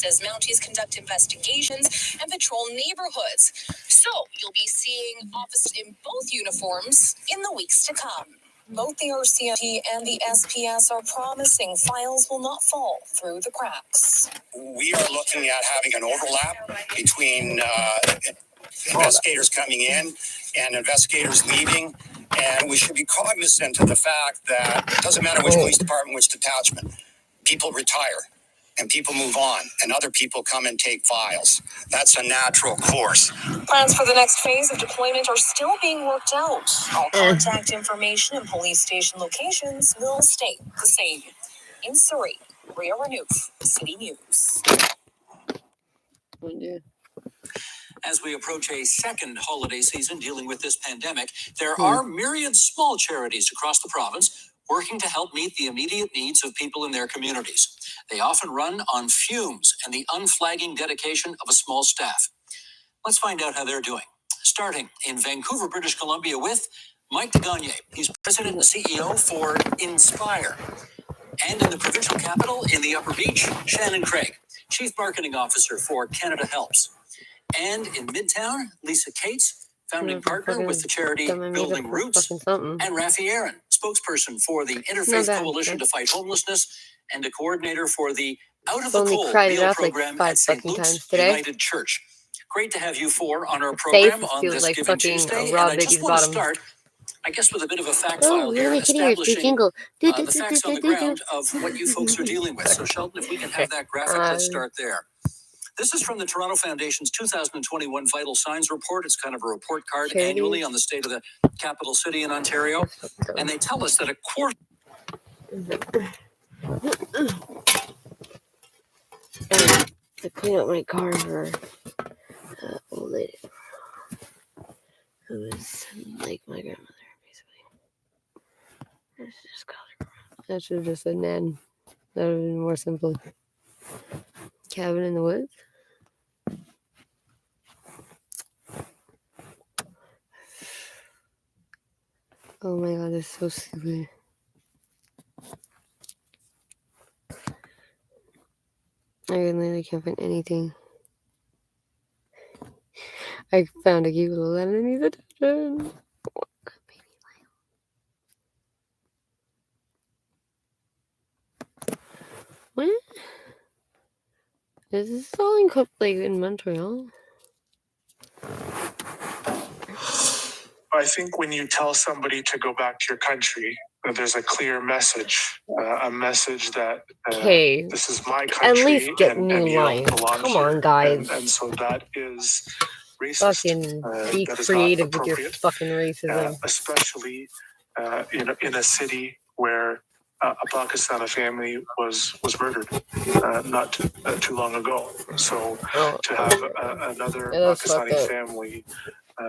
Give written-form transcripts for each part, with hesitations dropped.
says Mounties conduct investigations and patrol neighborhoods. So you'll be seeing officers in both uniforms in the weeks to come. Both the RCMP and the SPS are promising files will not fall through the cracks. We are looking at having an overlap between investigators coming in and investigators leaving, and we should be cognizant of the fact that it doesn't matter which police department, which detachment, people retire and people move on and other people come and take files. That's a natural course. Plans for the next phase of deployment are still being worked out. All contact information and police station locations will stay the same. In Surrey, Rhea Renouf, City News. As we approach a second holiday season dealing with this pandemic, there are myriad small charities across the province working to help meet the immediate needs of people in their communities. They often run on fumes and the unflagging dedication of a small staff. Let's find out how they're doing. Starting in Vancouver, British Columbia with Mike DeGagne. He's president and CEO for Inspire. And in the provincial capital in the Upper Beach, Shannon Craig, chief marketing officer for Canada Helps. And in Midtown, Lisa Cates, founding partner with the charity Building Roots, and Rafi Aaron, spokesperson for the Interfaith Coalition to Fight Homelessness and a coordinator for the Out of the Cold meal program at St. Luke's United Church. Great to have you four on our program on this Giving Tuesday, and I just want to start, I guess, with a bit of a fact file here, establishing the facts on the ground of what you folks are dealing with. So, Sheldon, if we can have that graphic, let's start there. This is from the Toronto Foundation's 2021 Vital Signs Report. It's kind of a report card annually on the state of the capital city in Ontario. And they tell us that a quarter... To clean up my car for old lady who is like my grandmother, basically. I should have just said Nan. That would have been more simple. Cabin in the woods. Oh my god, this is so stupid. I literally can't find anything. I found a cute little lemon that needs attention. What? Is this all in in Montreal? I think when you tell somebody to go back to your country, there's a clear message, a message that this is my country. At least get new lines. Come on, guys. And so that is racist. Fucking be creative with your fucking racism. Especially in a city where a Pakistani family was murdered not too long ago. So to have another Pakistani family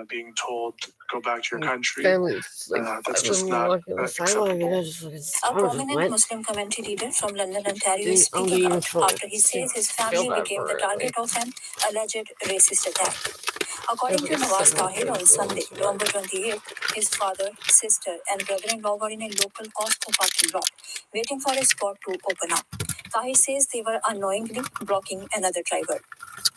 being told go back to your country, that's just not acceptable. A prominent Muslim community leader from London, Ontario is speaking out after he says his family became the target of an alleged racist attack. According to Nawaz Tahir, on Sunday, November 28th, his father, sister, and brother-in-law were in a local Costco parking lot, waiting for a spot to open up. Tahir says they were unknowingly blocking another driver.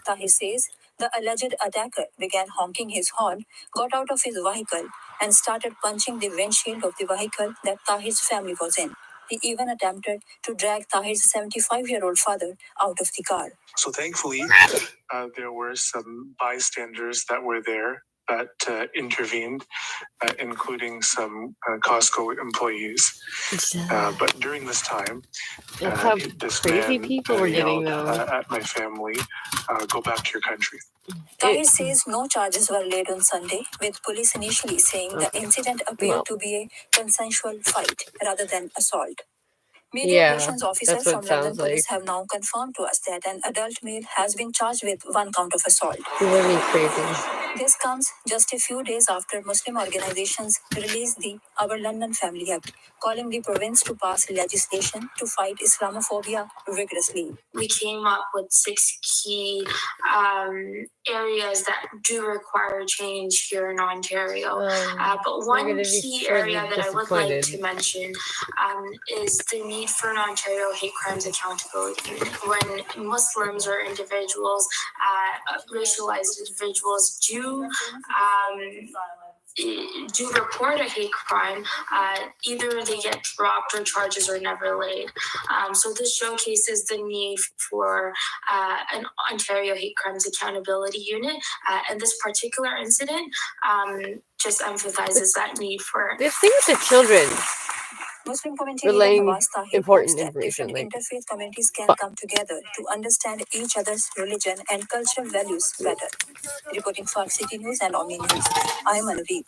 Tahir says the alleged attacker began honking his horn, got out of his vehicle, and started punching the windshield of the vehicle that Tahir's family was in. He even attempted to drag Tahir's 75-year-old father out of the car. So thankfully, there were some bystanders that were there that intervened, including some Costco employees. But during this time, this crazy man people were yelled at my family, go back to your country. Tahir says no charges were laid on Sunday, with police initially saying the incident appeared to be a consensual fight rather than assault. Media relations officers from London police have now confirmed to us that an adult male has been charged with one count of assault. Really crazy. This comes just a few days after Muslim organizations released the Our London Family Act, calling the province to pass legislation to fight Islamophobia vigorously. We came up with 6 key areas that do require change here in Ontario. But one key area that I would like to mention is the need for an Ontario hate crimes accountability unit. When Muslims or individuals, racialized individuals do report a hate crime, either they get dropped or charges are never laid. So this showcases the need for an Ontario hate crimes accountability unit. And this particular incident just emphasizes that need for. This thing with the children. Muslim commentator Relaying Nawaz Tahir important hopes that information, different like, interfaith communities can come together to understand each other's religion and cultural values better. Reporting for City News and Omni News, I am Anurith.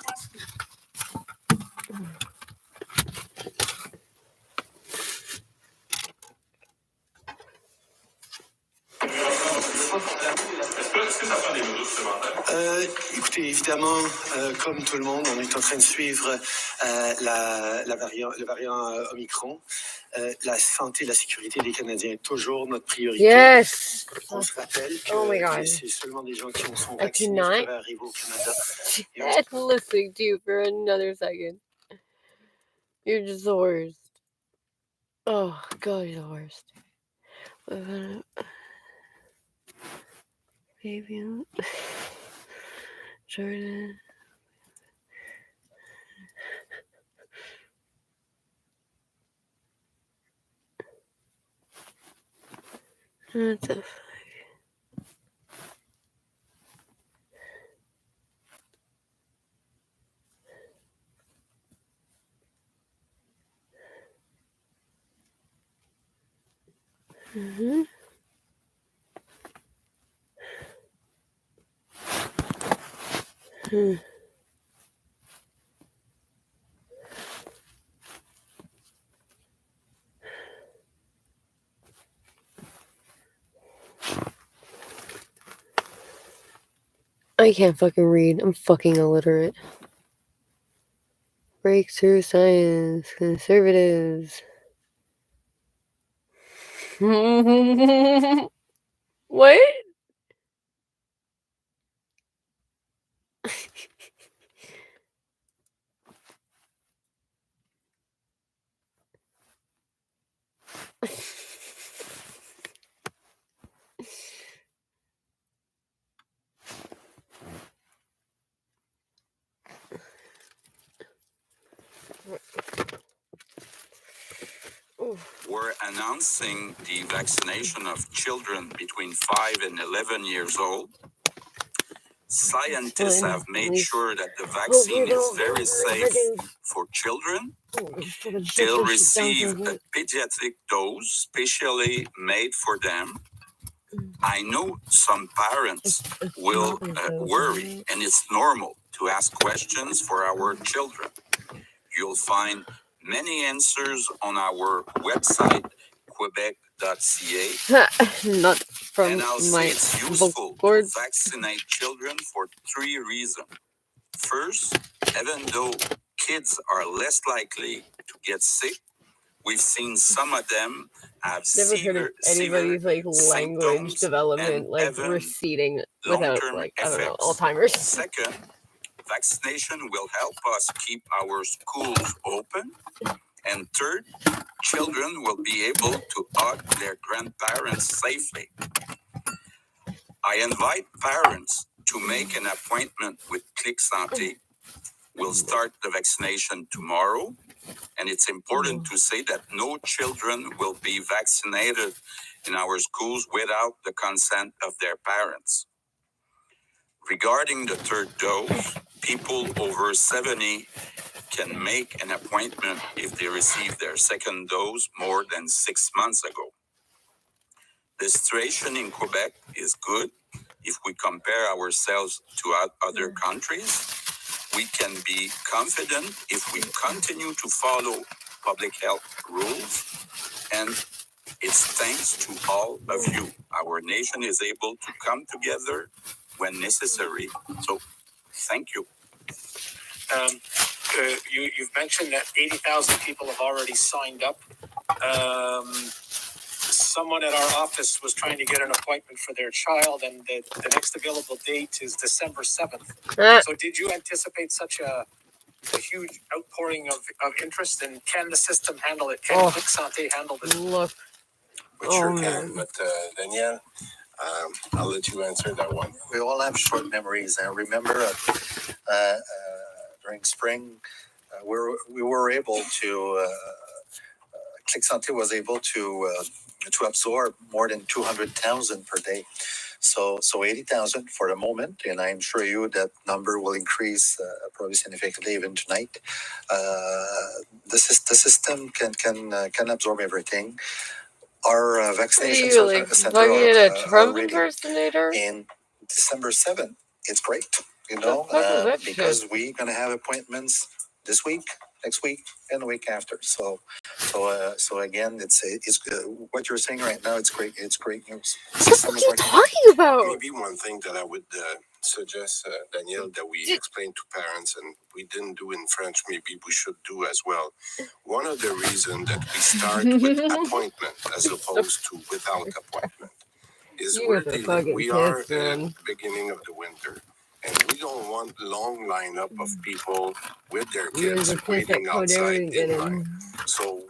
Écoutez, évidemment, comme tout le monde, on est en train de suivre le variant Omicron. La santé et la sécurité des Canadiens est toujours notre priorité. Yes! On se rappelle que Oh my God. c'est seulement des gens qui sont I vaccinés qui cannot peuvent arriver au Canada. Can't listen to you for another second. You're just the worst. Oh, God, you're the worst. Baby. Jordan. What the fuck? Mm-hmm. I can't fucking read. I'm fucking illiterate. Breakthrough science, conservatives. What? We're announcing the vaccination of children between 5 and 11 years old. Scientists have made sure that the vaccine is very safe for children. They'll receive a pediatric dose specially made for them. I know some parents will worry, and it's normal to ask questions for our children. You'll find many answers on our website, quebec.ca. Not from And I'll my say it's useful to board. vaccinate children for 3 reasons. First, even though kids are less likely to get sick, we've seen some of them have Never heard of anybody's like language symptoms development and like even receding without long-term like I don't know effects. Alzheimer's. Second, vaccination will help us keep our schools open. And third, children will be able to hug their grandparents safely. I invite parents to make an appointment with Click Santé. We'll start the vaccination tomorrow, and it's important to say that no children will be vaccinated in our schools without the consent of their parents. Regarding the third dose, people over 70 can make an appointment if they receive their second dose more than 6 months ago. The situation in Quebec is good. If we compare ourselves to other countries, we can be confident if we continue to follow public health rules, and it's thanks to all of you. Our nation is able to come together when necessary. So Thank you. You've mentioned that 80,000 people have already signed up. Someone at our office was trying to get an appointment for their child, and the next available date is December 7th. So did you anticipate such a huge outpouring of interest, and can the system handle it? Can Click Santé handle this? Look. We sure can, but Danielle, I'll let you answer that one. We all have short memories. I remember during spring, we were able to, Click Santé was able to absorb more than 200,000 per day. So 80,000 for the moment, and I'm sure you that number will increase probably significantly even tonight. The system can absorb everything. Our vaccination center fucking a Trump already impersonator? in December 7th. It's great, because we're gonna have appointments this week, next week, and the week after. So again, it's what you're saying right now. It's great. It's great news. What are you talking about? Maybe one thing that I would suggest, Danielle, that we explain to parents, and we didn't do in French, maybe we should do as well. One of the reasons that we start with appointment as opposed to without appointment is we are at the beginning of the winter. And we don't want long lineup of people with their kids waiting outside in line. So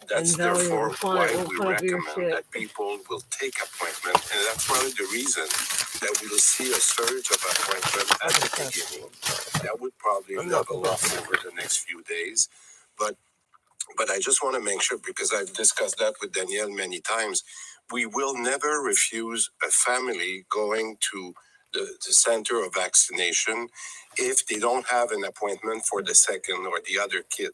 that's therefore why we recommend that people will take appointment, and that's probably the reason that we will see a surge of appointment at the beginning. That would probably level off over the next few days, but I just want to make sure, because I've discussed that with Danielle many times, we will never refuse a family going to the center of vaccination if they don't have an appointment for the second or the other kid.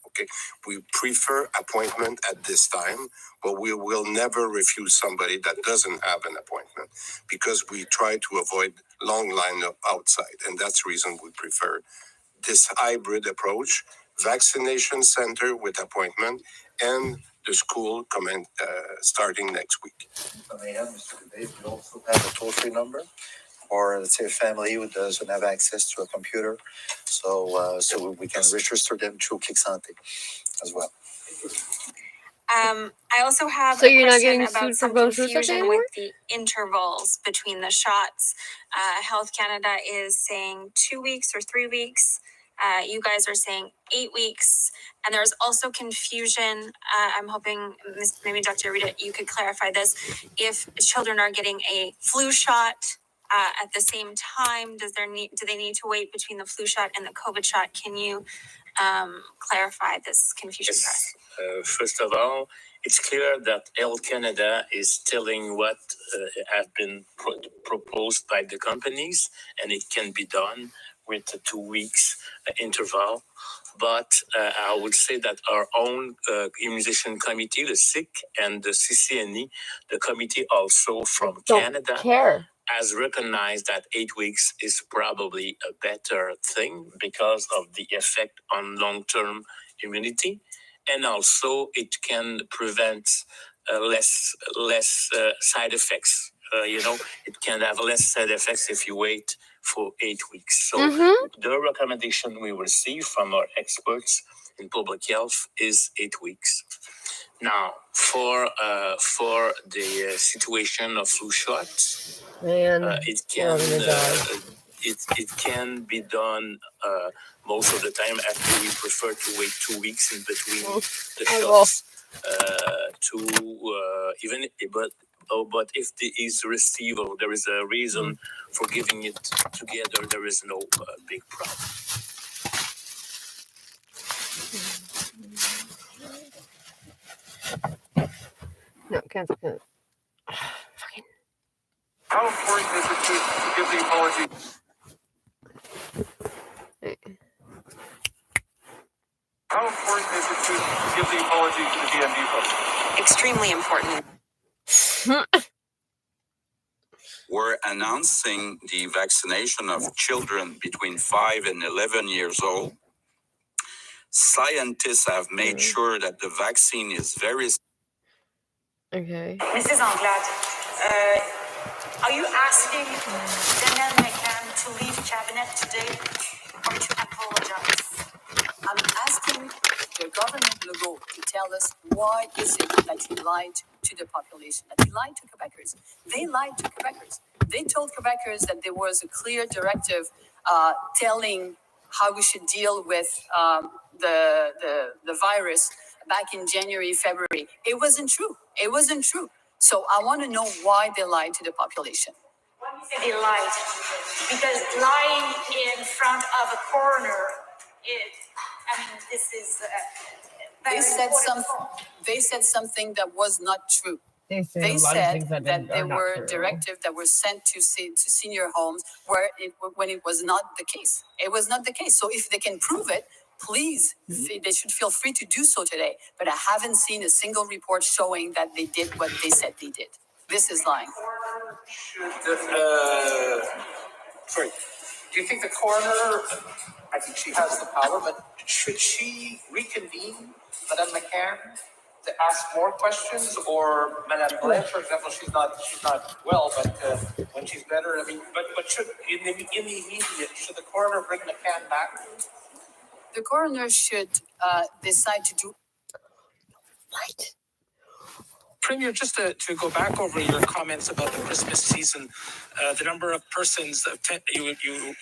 Okay, we prefer appointment at this time, but we will never refuse somebody that doesn't have an appointment, because we try to avoid long lineup outside, and that's the reason we prefer this hybrid approach: vaccination center with appointment, and the school starting next week. Mr. Debate, we also have a toll-free number, or let's say a family who doesn't have access to a computer, so we can register them through Click Santé as well. I also have So a you're not question getting about sued for some both confusion anymore? with the intervals between the shots. Health Canada is saying 2 weeks or 3 weeks. You guys are saying 8 weeks. And there's also confusion. I'm hoping maybe Dr. Rita, you could clarify this. If children are getting a flu shot at the same time, do they need to wait between the flu shot and the COVID shot? Can you clarify this confusion for us? First of all, it's clear that Health Canada is telling what has been proposed by the companies, and it can be done with a 2 weeks interval. But I would say that our own immunization committee, the SIC and the CCNE, the committee also from Canada, has recognized that 8 weeks is probably a better thing because of the effect on long-term immunity. And also it can prevent less side effects. It can have less side effects if you wait for 8 weeks. So the recommendation we receive from our experts in public health is 8 weeks. Now, for the situation of flu shots, it can be done most of the time. Actually, we prefer to wait 2 weeks in between the shots but if it is received or there is a reason for giving it together, there is no big problem. No, cancel. Fucking. How important is it to give the apology? How important is it to give the apology to the DMV folks? Extremely important. We're announcing the vaccination of children between 5 and 11 years old. Scientists have made sure that the vaccine is very... Okay. Mrs. Anglade, are you asking Danielle McCann to leave cabinet today or to apologize? I'm asking the government Legault to tell us why is it that he lied to the population, that he lied to Quebecers. They lied to Quebecers. They told Quebecers that there was a clear directive telling how we should deal with the virus back in January, February. It wasn't true. It wasn't true. So I want to know why they lied to the population. They lied because lying in front of a coroner is, I mean, this is. They said something that was not true. They said that there were directives that were sent to senior homes when it was not the case. It was not the case. So if they can prove it, please, they should feel free to do so today. But I haven't seen a single report showing that they did what they said they did. This is lying. Sorry. Do you think the coroner, I think she has the power, but should she reconvene Madame McCann to ask more questions, or Madame Blanche, for example, she's not well, but when she's better, I mean, but should in the immediate, should the coroner bring McCann back? The coroner should decide to do. What? Premier, just to go back over your comments about the Christmas season, the number of persons, you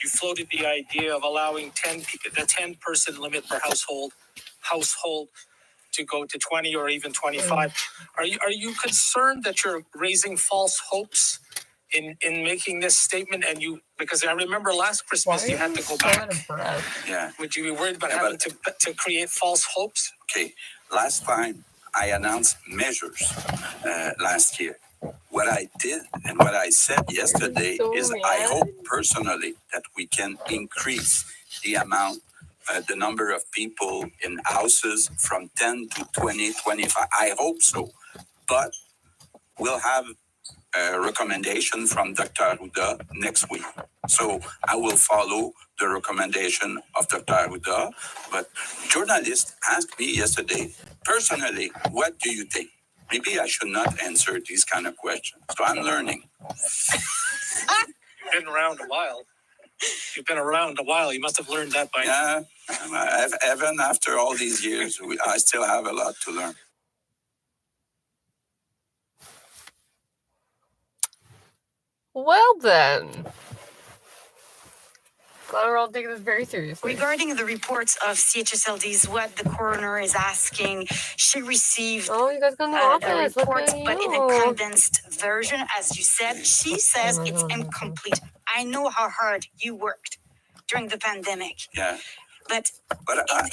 floated the idea of allowing the 10-person limit per household to go to 20 or even 25. Are you concerned that you're raising false hopes in making this statement? And because I remember last Christmas you had to go back. Yeah. Would you be worried about having to create false hopes? Okay. Last time I announced measures last year. What I did and what I said yesterday is I hope personally that we can increase the amount, the number of people in houses from 10 to 20, 25. I hope so. But we'll have a recommendation from Dr. Arruda next week. So I will follow the recommendation of Dr. Arruda. But journalists asked me yesterday, personally, what do you think? Maybe I should not answer these kind of questions. So I'm learning. You've been around a while. You must have learned that by now. Yeah, even after all these years, I still have a lot to learn. Well then. Glad we're all taking this very seriously. Regarding the reports of CHSLDs, what the coroner is asking, she received you guys got in the the office. reports, Look at but in you. a condensed version, as you said. She says it's incomplete. I know how hard you worked during the pandemic. Yeah. But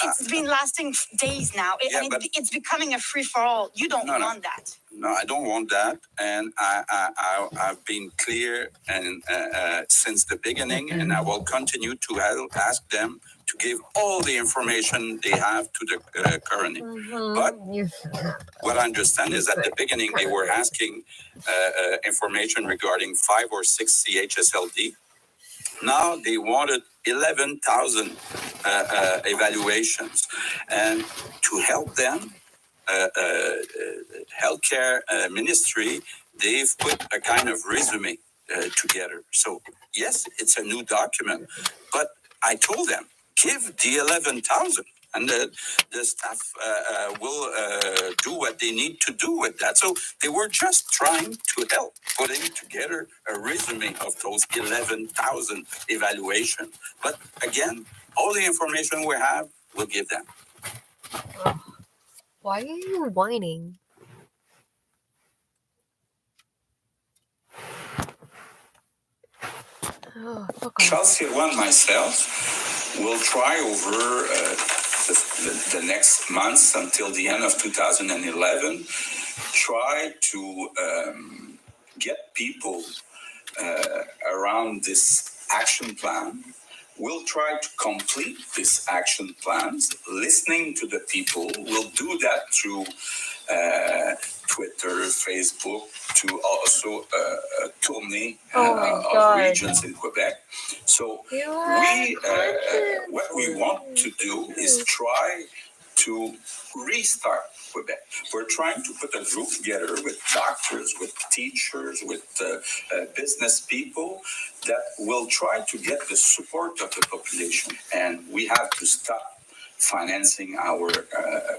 it's been lasting days now. It's becoming a free-for-all. You don't want that. No, I don't want that. And I've been clear and since the beginning, and I will continue to ask them to give all the information they have to the coroner. But what I understand is at the beginning, they were asking information regarding 5 or 6 CHSLD. Now they wanted 11,000 evaluations, and to help them, healthcare ministry, they've put a kind of resume together. So yes, it's a new document, but I told them give the 11,000. And the staff will do what they need to do with that. So they were just trying to help, putting together a resume of those 11,000 evaluations. But again, all the information we have, we'll give them. Why are you whining? Charles Sirois and myself will try over the next months until the end of 2011, try to get people around this action plan. We'll try to complete this action plans, listening to the people. We'll do that through Twitter, Facebook, to also a tourney of regions in Quebec. So what we want to do is try to restart Quebec. We're trying to put a group together with doctors, with teachers, with business people that will try to get the support of the population. And we have to stop financing our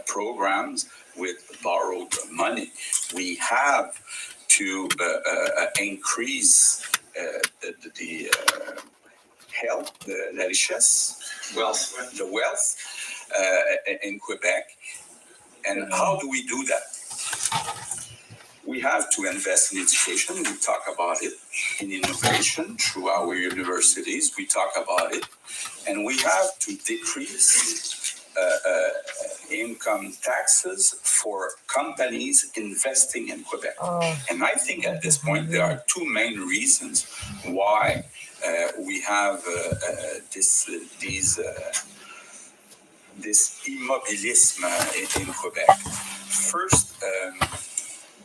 programs with borrowed money. We have to increase the health, la richesse, the wealth in Quebec. And how do we do that? We have to invest in education. We talk about it. In innovation through our universities, we talk about it. And we have to decrease income taxes for companies investing in Quebec. And I think at this point, there are two main reasons why we have this immobilisme in Quebec. First,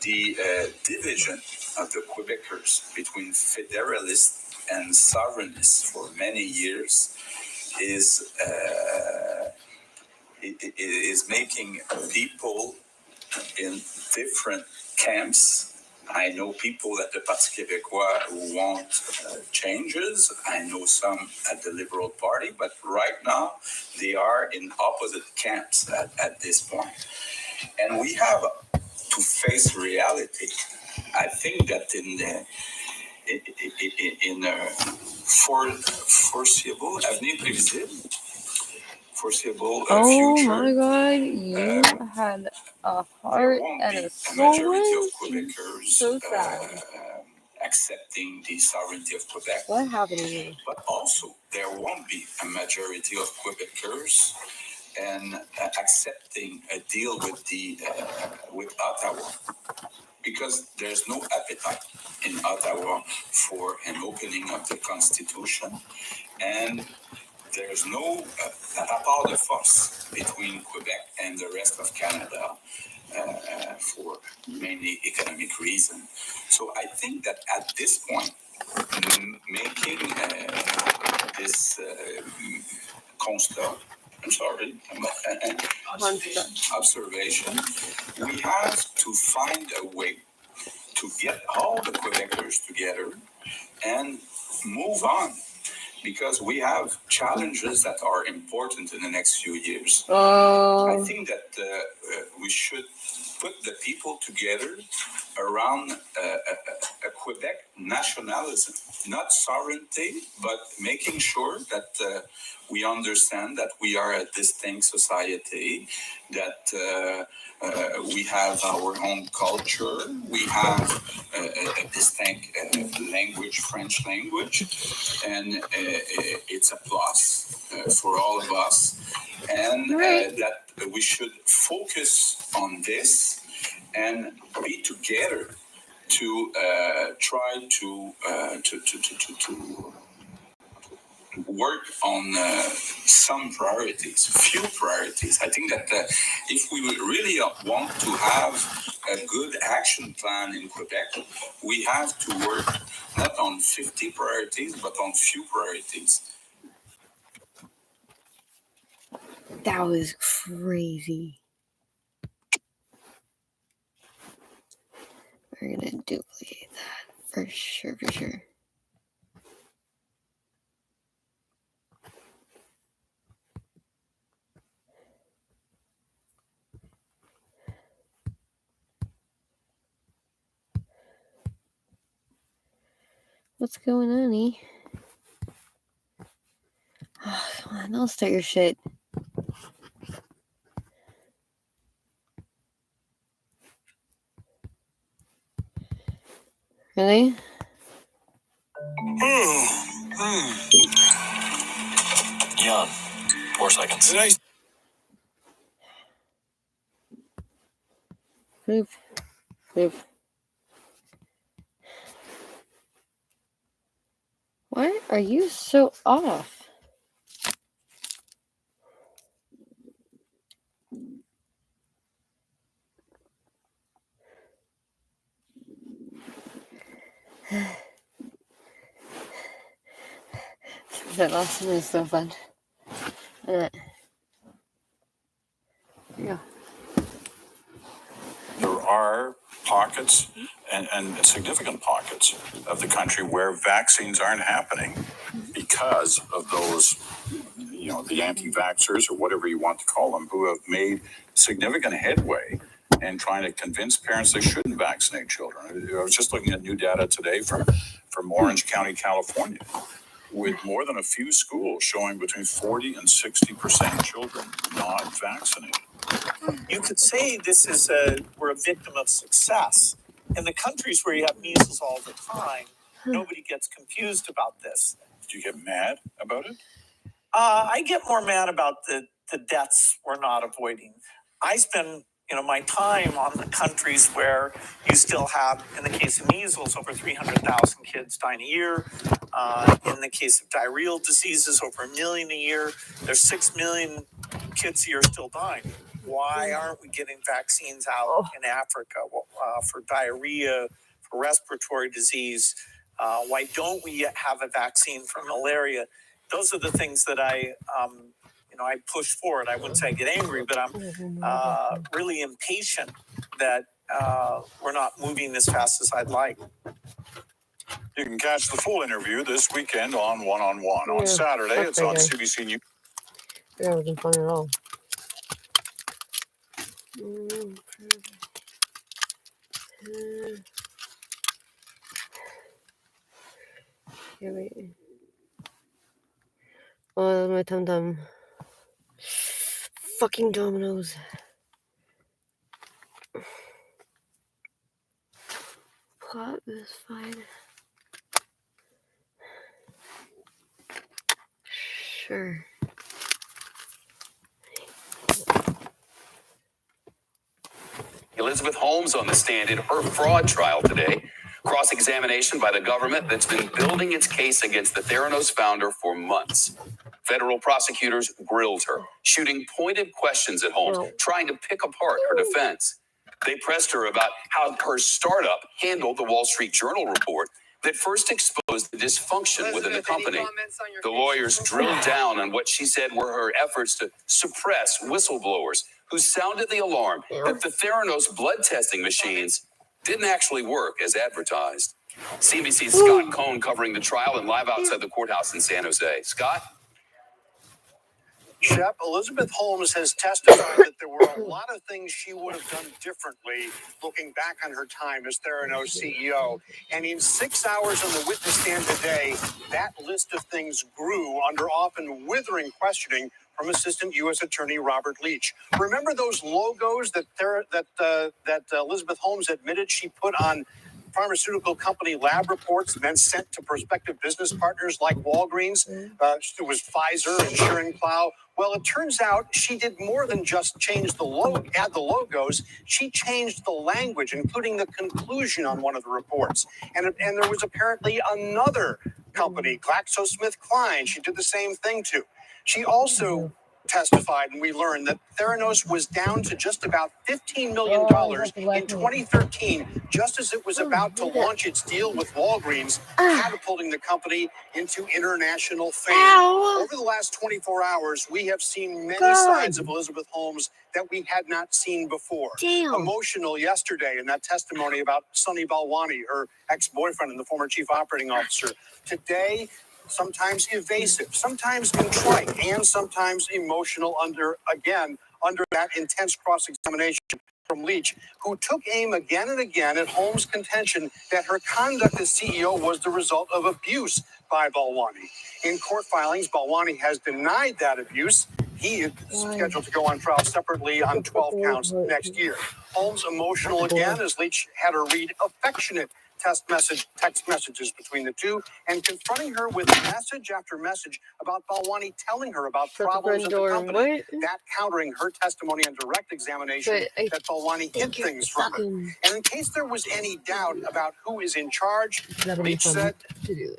the division of the Quebecers between federalists and sovereignists for many years is making people in different camps. I know people at the Parti Québécois who want changes. I know some at the Liberal Party, but right now they are in opposite camps at this point. And we have to face reality. I think that in foreseeable, avenir prévisible, foreseeable future. Oh my god, you had a heart and a soul. Majority of Quebecers so sad. Accepting the sovereignty of Quebec. What happened to you? But also, there won't be a majority of Quebecers and accepting a deal with Ottawa, because there's no appetite in Ottawa for an opening of the Constitution, and there's no rapport de force between Quebec and the rest of Canada for mainly economic reasons. So I think that at this point, making this constat, observation, we have to find a way to get all the Quebecers together and move on, because we have challenges that are important in the next few years. I think that we should put the people together around a Quebec nationalism, not sovereignty, but making sure that we understand that we are a distinct society, that we have our own culture, we have a distinct language, French language, and it's a plus for all of us, and that we should focus on this and be together to try to work on some priorities, few priorities. I think that if we really want to have a good action plan in Quebec, we have to work not on 50 priorities, but on few priorities. That was crazy. We're gonna duplicate that for sure, for sure. What's going on, E? Oh, come on, don't start your shit. Really? Yawn. 4 seconds. Boop. Boop. Why are you so off? That last one is so fun. There you go. and significant pockets of the country where vaccines aren't happening because of those, the anti-vaxxers or whatever you want to call them, who have made significant headway in trying to convince parents they shouldn't vaccinate children. I was just looking at new data today from Orange County, California, with more than a few schools showing between 40 and 60% of children not vaccinated. You could say this is we're a victim of success. In the countries where you have measles all the time, nobody gets confused about this. Do you get mad about it? I get more mad about the deaths we're not avoiding. I spend my time on the countries where you still have, in the case of measles, over 300,000 kids dying a year. In the case of diarrheal diseases, over 1 million a year. There's 6 million kids a year still dying. Why aren't we getting vaccines out in Africa for diarrhea, for respiratory disease? Why don't we have a vaccine for malaria? Those are the things that I push forward. I wouldn't say I get angry, but I'm really impatient that we're not moving as fast as I'd like. You can catch the full interview this weekend on One-on-One. On Saturday, it's on CBC News. That wasn't fun at all. Here, wait. Oh, my tum-tum. Fucking Dominoes. Plot is fine. Sure. Elizabeth Holmes on the stand in her fraud trial today. Cross-examination by the government that's been building its case against the Theranos founder for months. Federal prosecutors grilled her, shooting pointed questions at Holmes, trying to pick apart her defense. They pressed her about how her startup handled the Wall Street Journal report that first exposed the dysfunction within the company. The lawyers drilled down on what she said were her efforts to suppress whistleblowers who sounded the alarm that the Theranos blood testing machines didn't actually work as advertised. CBC's Scott Cohn covering the trial and live outside the courthouse in San Jose. Scott? Shep, Elizabeth Holmes has testified that there were a lot of things she would have done differently looking back on her time as Theranos CEO. And in 6 hours on the witness stand today, that list of things grew under often withering questioning from Assistant U.S. Attorney Robert Leach. Remember those logos that Elizabeth Holmes admitted she put on pharmaceutical company lab reports, then sent to prospective business partners like Walgreens? It was Pfizer and Schering-Plough. Well, it turns out she did more than just change add the logos. She changed the language, including the conclusion on one of the reports. And there was apparently another company, GlaxoSmithKline, she did the same thing to. She also testified, and we learned that Theranos was down to just about $15 million in 2013, just as it was about to launch its deal with Walgreens, catapulting the company into international fame. Over the last 24 hours, we have seen many sides of Elizabeth Holmes that we had not seen before. Emotional yesterday in that testimony about Sunny Balwani, her ex-boyfriend and the former chief operating officer. Today, sometimes evasive, sometimes contrite, and sometimes emotional under that intense cross-examination from Leach, who took aim again and again at Holmes' contention that her conduct as CEO was the result of abuse by Balwani. In court filings, Balwani has denied that abuse. He is scheduled to go on trial separately on 12 counts next year. Holmes emotional again as Leach had her read affectionate text messages between the two, and confronting her with message after message about Balwani telling her about problems at the company. That countering her testimony on direct examination that Balwani hid things from her. And in case there was any doubt about who is in charge, Leach said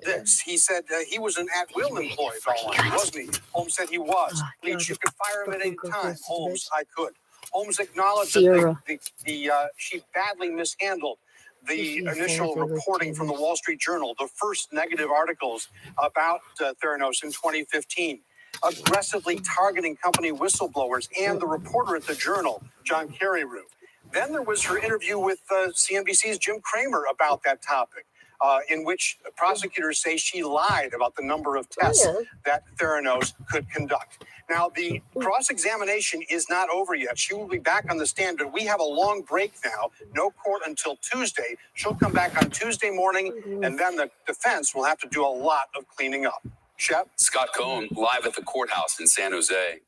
this. He said he was an at-will employee, Balwani, wasn't he? Holmes said he was. Leach, you could fire him at any time. Holmes, I could. Holmes acknowledged that she badly mishandled the initial reporting from the Wall Street Journal, the first negative articles about Theranos in 2015, aggressively targeting company whistleblowers and the reporter at the Journal, John Carreyrou. Then there was her interview with CNBC's Jim Cramer about that topic, in which prosecutors say she lied about the number of tests that Theranos could conduct. Now, the cross-examination is not over yet. She will be back on the stand, but we have a long break now. No court until Tuesday. She'll come back on Tuesday morning, and then the defense will have to do a lot of cleaning up. Shep? Scott Cohn, live at the courthouse in San Jose.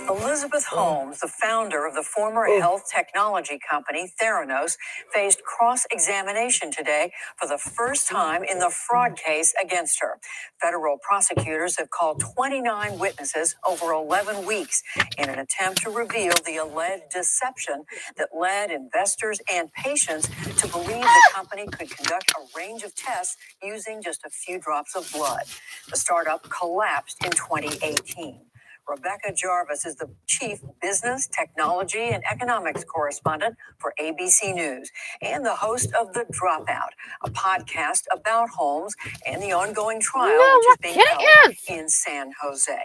Elizabeth Holmes, the founder of the former health technology company Theranos, faced cross-examination today for the first time in the fraud case against her. Federal prosecutors have called 29 witnesses over 11 weeks in an attempt to reveal the alleged deception that led investors and patients to believe the company could conduct a range of tests using just a few drops of blood. The startup collapsed in 2018. Rebecca Jarvis is the chief business, technology, and economics correspondent for ABC News and the host of The Dropout, a podcast about Holmes and the ongoing trial which is being held in San Jose.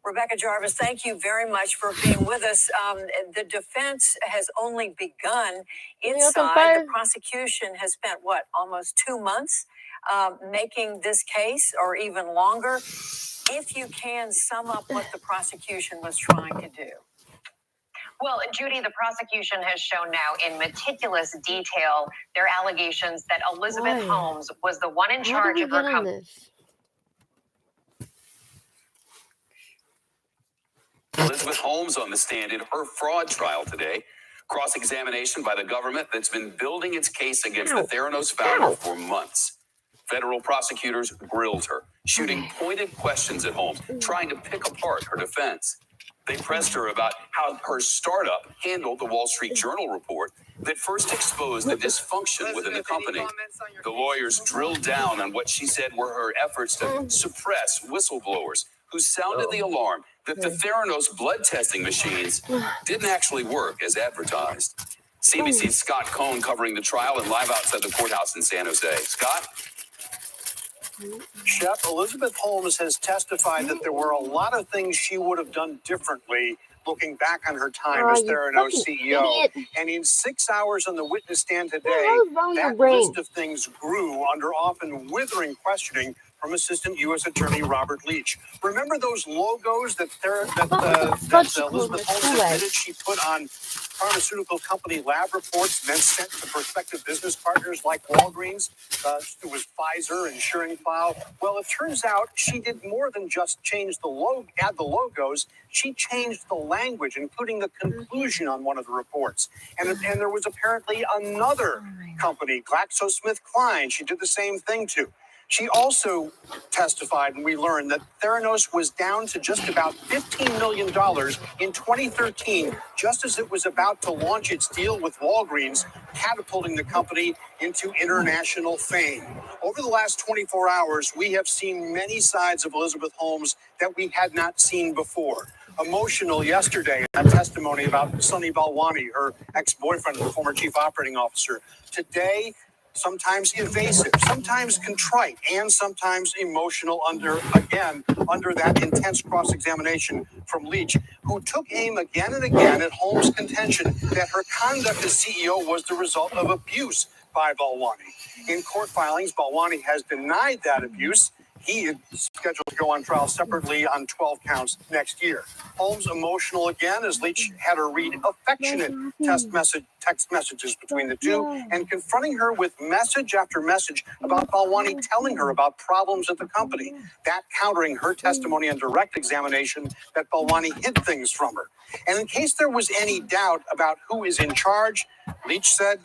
Rebecca Jarvis, thank you very much for being with us. The defense has only begun its side. The prosecution has spent, almost 2 months making this case, or even longer. If you can sum up what the prosecution was trying to do. Well, Judy, the prosecution has shown now in meticulous detail their allegations that Elizabeth Holmes was the one in charge of her company. Elizabeth Holmes on the stand in her fraud trial today. Cross-examination by the government that's been building its case against the Theranos founder for months. Federal prosecutors grilled her, shooting pointed questions at Holmes, trying to pick apart her defense. They pressed her about how her startup handled the Wall Street Journal report that first exposed the dysfunction within the company. The lawyers drilled down on what she said were her efforts to suppress whistleblowers who sounded the alarm that the Theranos blood testing machines didn't actually work as advertised. CBC's Scott Cohn covering the trial and live outside the courthouse in San Jose. Scott? Shep, Elizabeth Holmes has testified that there were a lot of things she would have done differently looking back on her time as Theranos CEO. And in 6 hours on the witness stand today, that list of things grew under often withering questioning from Assistant U.S. Attorney Robert Leach. Remember those logos that Elizabeth Holmes admitted she put on pharmaceutical company lab reports, then sent to prospective business partners like Walgreens? It was Pfizer and Schering-Plough. Well, it turns out she did more than just change add the logos. She changed the language, including the conclusion on one of the reports. And there was apparently another company, GlaxoSmithKline, she did the same thing to. She also testified, and we learned that Theranos was down to just about $15 million in 2013, just as it was about to launch its deal with Walgreens, catapulting the company into international fame. Over the last 24 hours, we have seen many sides of Elizabeth Holmes that we had not seen before. Emotional yesterday, a testimony about Sunny Balwani, her ex-boyfriend, the former chief operating officer. Today, sometimes evasive, sometimes contrite, and sometimes emotional under that intense cross-examination from Leach, who took aim again and again at Holmes' contention that her conduct as CEO was the result of abuse by Balwani. In court filings, Balwani has denied that abuse. He is scheduled to go on trial separately on 12 counts next year. Holmes emotional again as Leach had her read affectionate text messages between the two and confronting her with message after message about Balwani telling her about problems at the company. That countering her testimony on direct examination that Balwani hid things from her. And in case there was any doubt about who is in charge, Leach said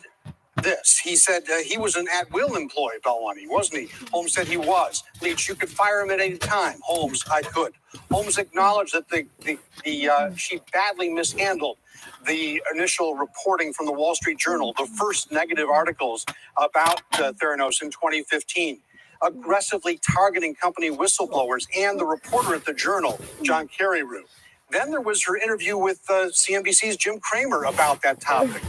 this. He said he was an at-will employee, Balwani, wasn't he? Holmes said he was. Leach, you could fire him at any time. Holmes, I could. Holmes acknowledged that she badly mishandled the initial reporting from the Wall Street Journal, the first negative articles about Theranos in 2015, aggressively targeting company whistleblowers and the reporter at the Journal, John Carreyrou. Then there was her interview with CNBC's Jim Cramer about that topic.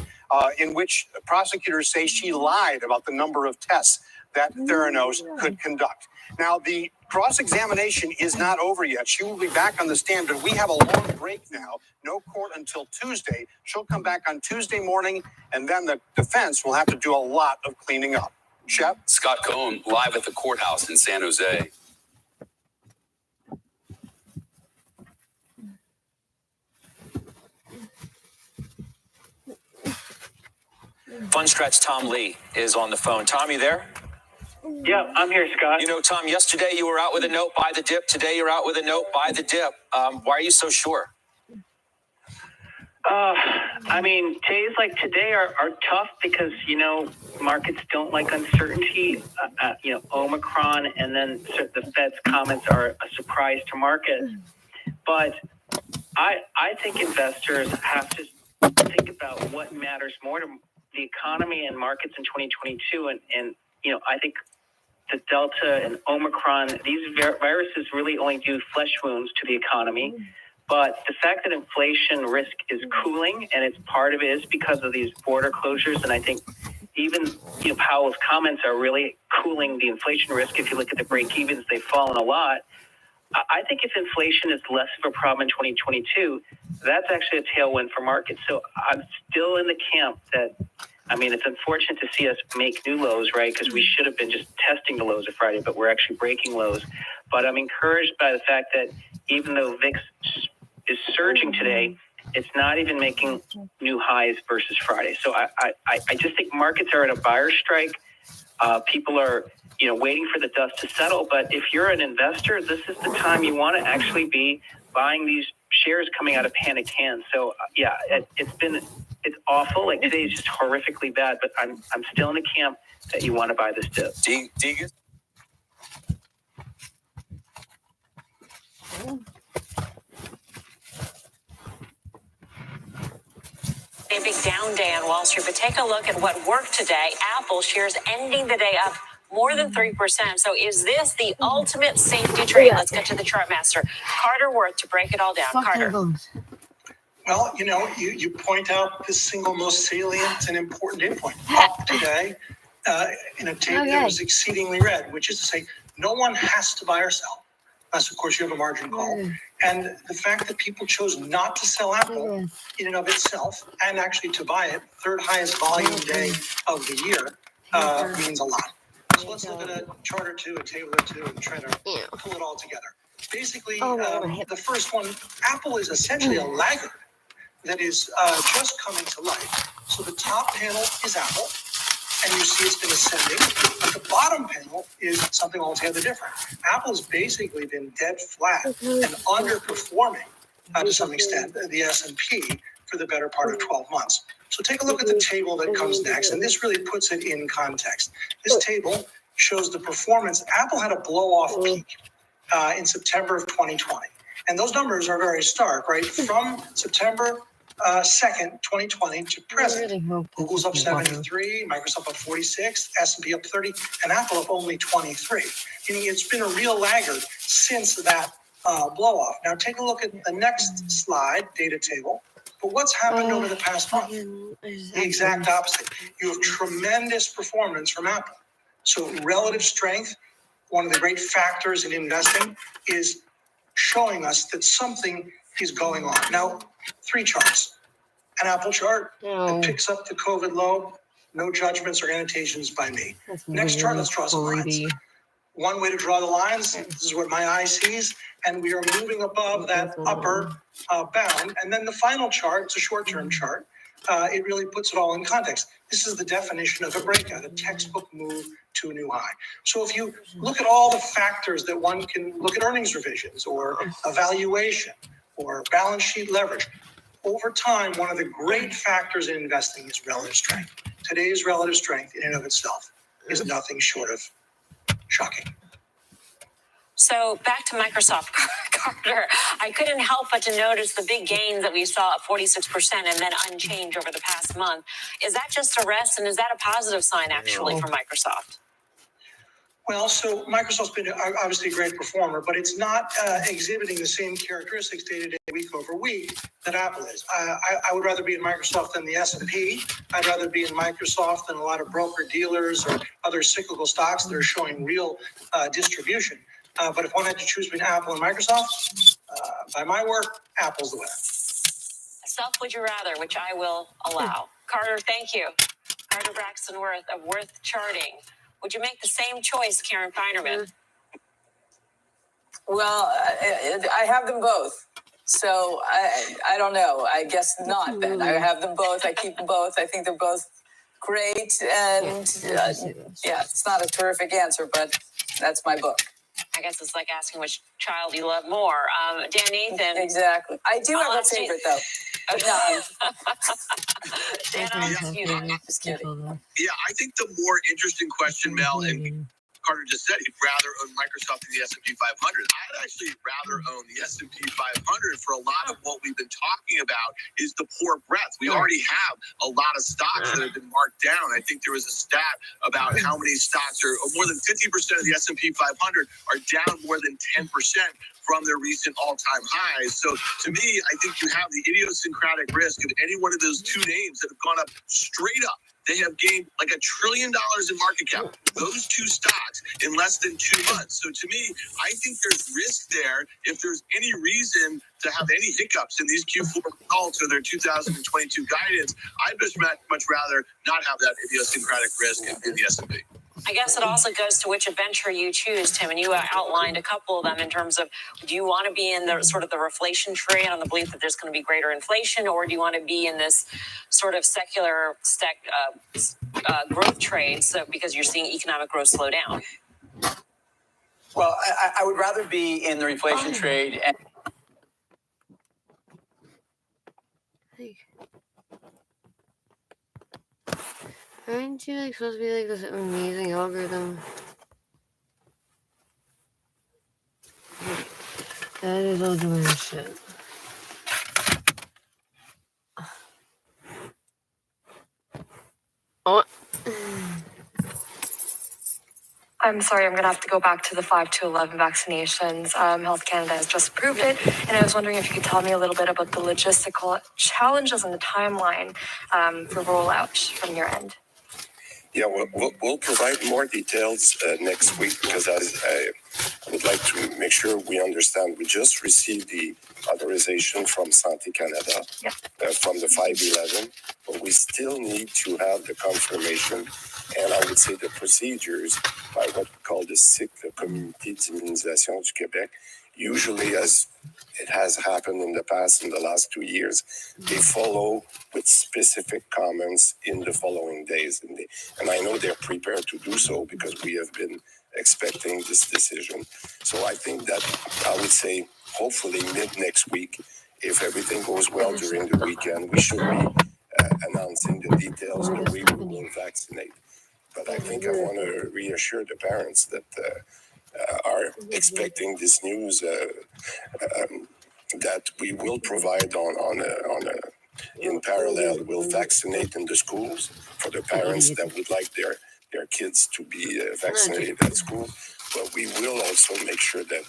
In which prosecutors say she lied about the number of tests that Theranos could conduct. Now, the cross-examination is not over yet. She will be back on the stand, but we have a long break now. No court until Tuesday. She'll come back on Tuesday morning, and then the defense will have to do a lot of cleaning up. Shep? Scott Cohn, live at the courthouse in San Jose. FunStretch Tom Lee is on the phone. Tom, you there? Yeah, I'm here, Scott. You know, Tom, yesterday you were out with a note, buy the dip. Today you're out with a note, buy the dip. Why are you so sure? I mean, days like today are tough because, you know, markets don't like uncertainty. Omicron and then the Fed's comments are a surprise to markets. But I think investors have to think about what matters more to the economy and markets in 2022. And I think the Delta and Omicron, these viruses really only do flesh wounds to the economy. But the fact that inflation risk is cooling, and it's part of it is because of these border closures. And I think even Powell's comments are really cooling the inflation risk. If you look at the break-evens, they've fallen a lot. I think if inflation is less of a problem in 2022, that's actually a tailwind for markets. So I'm still in the camp that, I mean, it's unfortunate to see us make new lows, right? Because we should have been just testing the lows of Friday, but we're actually breaking lows. But I'm encouraged by the fact that even though VIX is surging today, it's not even making new highs versus Friday. So I just think markets are at a buyer strike. People are, waiting for the dust to settle. But if you're an investor, this is the time you want to actually be buying these shares coming out of panicked hands. So it's awful. Like today is just horrifically bad. But I'm still in the camp that you want to buy this dip. Deegan? A big down day on Wall Street, but take a look at what worked today. Apple shares ending the day up more than 3%. So is this the ultimate safety trade? Let's get to the chart master, Carter Worth, to break it all down. Carter. Well, you point out the single most salient and important endpoint. Up today in a tape that was exceedingly red, which is to say no one has to buy or sell. Unless, of course, you have a margin call. And the fact that people chose not to sell Apple in and of itself, and actually to buy it, third highest volume day of the year, means a lot. So let's look at a chart or two, a table or two, and try to pull it all together. Basically, the first one, Apple is essentially a laggard that is just coming to life. So the top panel is Apple, and you see it's been ascending. But the bottom panel is something altogether different. Apple's basically been dead flat and underperforming to some extent the S&P for the better part of 12 months. So take a look at the table that comes next, and this really puts it in context. This table shows the performance. Apple had a blow-off peak in September of 2020. And those numbers are very stark, right? From September 2nd, 2020 to present, Google's up 73, Microsoft up 46, S&P up 30, and Apple up only 23. Meaning it's been a real laggard since that blow-off. Now take a look at the next slide, data table. But what's happened over the past month? The exact opposite. You have tremendous performance from Apple. So relative strength, one of the great factors in investing, is showing us that something is going on. Now, 3 charts. An Apple chart that picks up the COVID low, no judgments or annotations by me. Next chart, let's draw some lines. One way to draw the lines, this is what my eye sees, and we are moving above that upper bound. And then the final chart, it's a short-term chart. It really puts it all in context. This is the definition of a breakout, a textbook move to a new high. So if you look at all the factors that one can look at, earnings revisions or evaluation or balance sheet leverage, over time, one of the great factors in investing is relative strength. Today's relative strength in and of itself is nothing short of shocking. So back to Microsoft, Carter. I couldn't help but to notice the big gains that we saw at 46% and then unchanged over the past month. Is that just a rest, and is that a positive sign actually for Microsoft? Well, so Microsoft's been obviously a great performer, but it's not exhibiting the same characteristics day to day, week over week that Apple is. I would rather be in Microsoft than the S&P. I'd rather be in Microsoft than a lot of broker dealers or other cyclical stocks that are showing real distribution. But if one had to choose between Apple and Microsoft, by my work, Apple's the winner. Self would you rather, which I will allow. Carter, thank you. Carter Braxton Worth of Worth Charting. Would you make the same choice, Karen Feinerman? Well, I have them both. So I don't know. I guess not then. I have them both. I keep them both. I think they're both great. And yeah, it's not a terrific answer, but that's my book. I guess it's like asking which child you love more. Dan Nathan. Exactly. I do have a favorite, though. But no. Dan, I'll ask you. Just kidding. Yeah, I think the more interesting question, Mel, and Carter just said he'd rather own Microsoft than the S&P 500. I'd actually rather own the S&P 500 for a lot of what we've been talking about is the poor breadth. We already have a lot of stocks that have been marked down. I think there was a stat about how many stocks are more than 50% of the S&P 500 are down more than 10% from their recent all-time highs. So to me, I think you have the idiosyncratic risk of any one of those two names that have gone up straight up. They have gained like $1 trillion in market cap, those two stocks in less than 2 months. So to me, I think there's risk there. If there's any reason to have any hiccups in these Q4 results or their 2022 guidance, I'd just much rather not have that idiosyncratic risk in the S&P. I guess it also goes to which adventure you choose, Tim, and you outlined a couple of them in terms of, do you want to be in the sort of the reflation trade on the belief that there's going to be greater inflation, or do you want to be in this sort of secular growth trade, so because you're seeing economic growth slow down? Well, I would rather be in the reflation trade. And aren't you like supposed to be like this amazing algorithm? That is all doing shit. Oh. I'm sorry, I'm going to have to go back to the 5 to 11 vaccinations. Health Canada has just approved it, and I was wondering if you could tell me a little bit about the logistical challenges and the timeline for rollout from your end. Yeah, we'll provide more details next week because I would like to make sure we understand. We just received the authorization from Santé Canada from the 511, but we still need to have the confirmation and I would say the procedures by what we call the CIC, the Comité d'Immunisation du Québec. Usually, as it has happened in the past, in the last 2 years, they follow with specific comments in the following days. And I know they're prepared to do so because we have been expecting this decision. So I think that I would say hopefully mid next week, if everything goes well during the weekend, we should be announcing the details the way we will vaccinate. But I think I want to reassure the parents that are expecting this news that we will provide in parallel. We'll vaccinate in the schools for the parents that would like their kids to be vaccinated at school. But we will also make sure that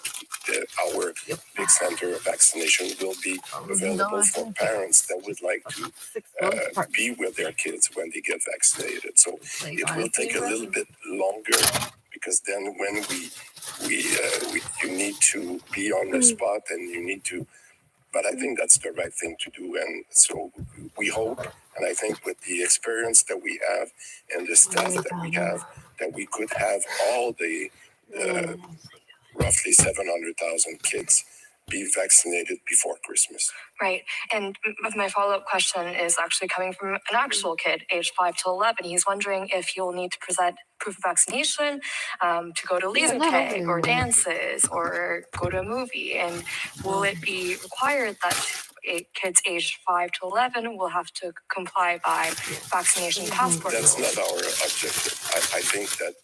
our big center of vaccination will be available for parents that would like to be with their kids when they get vaccinated. So it will take a little bit longer because then when you need to be on the spot and you need to, but I think that's the right thing to do. And so we hope, and I think with the experience that we have and the staff that we have, that we could have all the roughly 700,000 kids be vaccinated before Christmas. Right. And my follow-up question is actually coming from an actual kid, aged 5 to 11. He's wondering if you'll need to present proof of vaccination to go to Leasentag or dances or go to a movie. And will it be required that kids aged 5 to 11 will have to comply by vaccination passport? That's not our objective. I think that